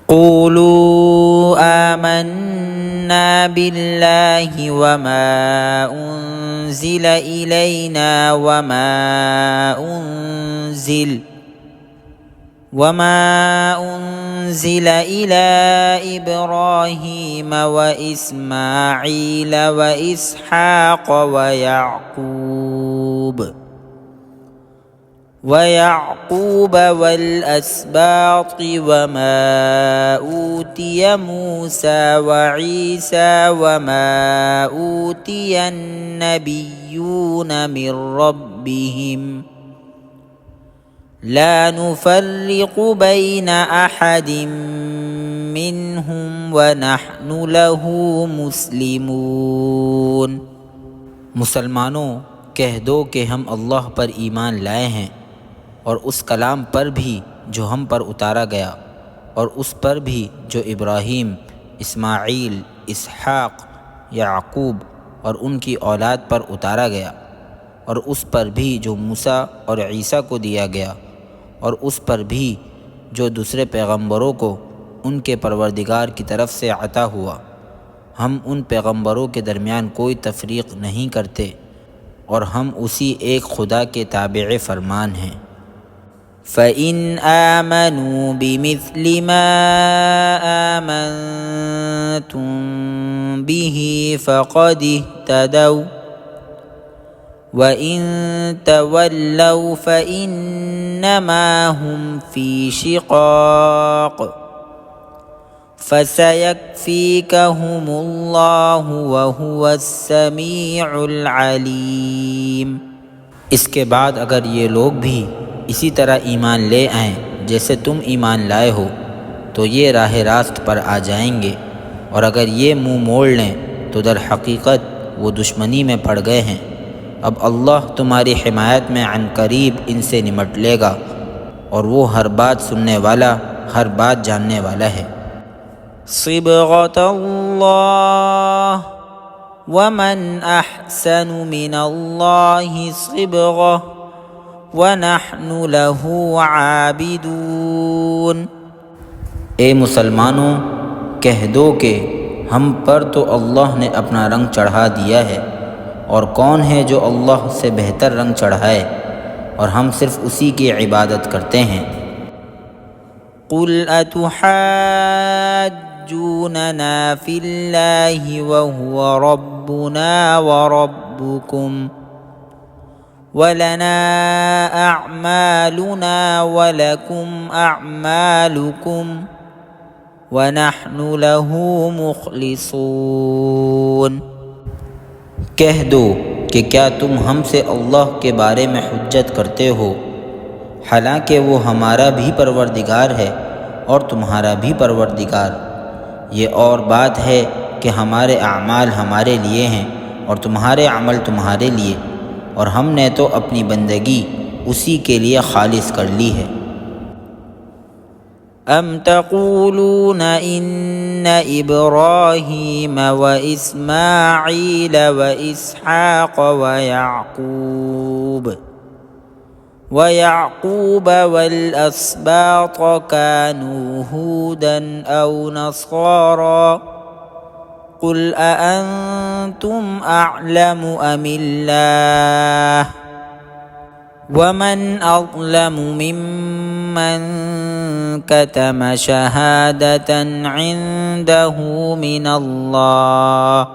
قولوا آمنا بالله وما أنزل إلينا وما أنزل إلى إبراهيم وإسماعيل وإسحاق ويعقوب والأسباط وما أوتي موسى وعيسى وما أوتي النبيون من ربهم لا نفرق بين أحد منهم ونحن له مسلمون۔ مسلمانوں کہہ دو کہ ہم اللہ پر ایمان لائے ہیں اور اس کلام پر بھی جو ہم پر اتارا گیا، اور اس پر بھی جو ابراہیم، اسماعیل، اسحاق، یعقوب اور ان کی اولاد پر اتارا گیا، اور اس پر بھی جو موسیٰ اور عیسیٰ کو دیا گیا، اور اس پر بھی جو دوسرے پیغمبروں کو ان کے پروردگار کی طرف سے عطا ہوا۔ ہم ان پیغمبروں کے درمیان کوئی تفریق نہیں کرتے، اور ہم اسی ایک خدا کے تابع فرمان ہیں۔ فَإِنْ آمَنُوا بِمِثْلِ مَا آمَنْتُمْ بِهِ فَقَدِ اهْتَدَوْا وَإِنْ تَوَلَّوْا فَإِنَّمَا هُمْ فِي شِقَاقٍ فَسَيَكْفِيكَهُمُ اللَّهُ وَهُوَ السَّمِيعُ الْعَلِيمُ۔ اس کے بعد اگر یہ لوگ بھی اسی طرح ایمان لے آئیں جیسے تم ایمان لائے ہو تو یہ راہ راست پر آ جائیں گے، اور اگر یہ منہ موڑ لیں تو در حقیقت وہ دشمنی میں پڑ گئے ہیں۔ اب اللہ تمہاری حمایت میں عنقریب ان سے نمٹ لے گا، اور وہ ہر بات سننے والا، ہر بات جاننے والا ہے۔ صبغة الله ومن أحسن من الله صبغة وَنَحْنُ لَهُ عَابِدُونَ۔ اے مسلمانوں کہہ دو کہ ہم پر تو اللہ نے اپنا رنگ چڑھا دیا ہے، اور کون ہے جو اللہ سے بہتر رنگ چڑھائے، اور ہم صرف اسی کی عبادت کرتے ہیں۔ قُلْ أَتُحَاجُّونَنَا فِي اللَّهِ وَهُوَ رَبُّنَا وَرَبُّكُمْ وَلَنَا أَعْمَالُنَا وَلَكُمْ أَعْمَالُكُمْ وَنَحْنُ لَهُ مُخْلِصُونَ۔ کہہ دو کہ کیا تم ہم سے اللہ کے بارے میں حجت کرتے ہو، حالانکہ وہ ہمارا بھی پروردگار ہے اور تمہارا بھی پروردگار۔ یہ اور بات ہے کہ ہمارے اعمال ہمارے لیے ہیں اور تمہارے عمل تمہارے لیے، اور ہم نے تو اپنی بندگی اسی کے لیے خالص کر لی ہے۔ ام تقولون ان ابراہیم واسماعیل واسحاق ويعقوب والاسباط كانوا هودا او نصارا قل أأنتم أعلم أم الله ومن أظلم ممن كتم شهادة عنده من الله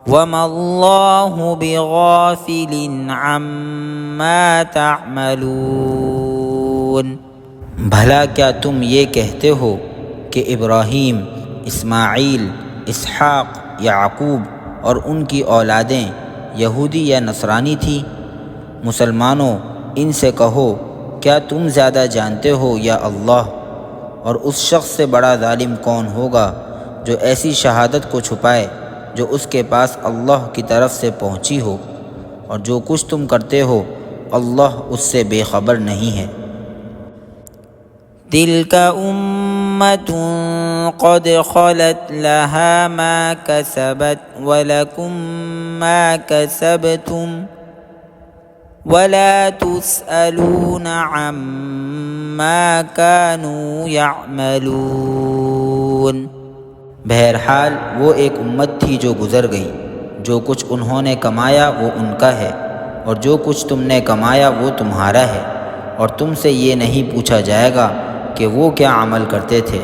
وما الله بغافل عما تعملون۔ بھلا کیا تم یہ کہتے ہو کہ ابراہیم، اسماعیل، اسحاق، یعقوب اور ان کی اولادیں یہودی یا نصرانی تھی؟ مسلمانوں ان سے کہو کیا تم زیادہ جانتے ہو یا اللہ؟ اور اس شخص سے بڑا ظالم کون ہوگا جو ایسی شہادت کو چھپائے جو اس کے پاس اللہ کی طرف سے پہنچی ہو، اور جو کچھ تم کرتے ہو اللہ اس سے بے خبر نہیں ہے۔ تلك أمة قد خلت لها ما كسبت ولكم ما كسبتم ولا تسألون عما ما كانوا يعملون۔ بہرحال وہ ایک امت تھی جو گزر گئی، جو کچھ انہوں نے کمایا وہ ان کا ہے، اور جو کچھ تم نے کمایا وہ تمہارا ہے، اور تم سے یہ نہیں پوچھا جائے گا کہ وہ کیا عمل کرتے تھے۔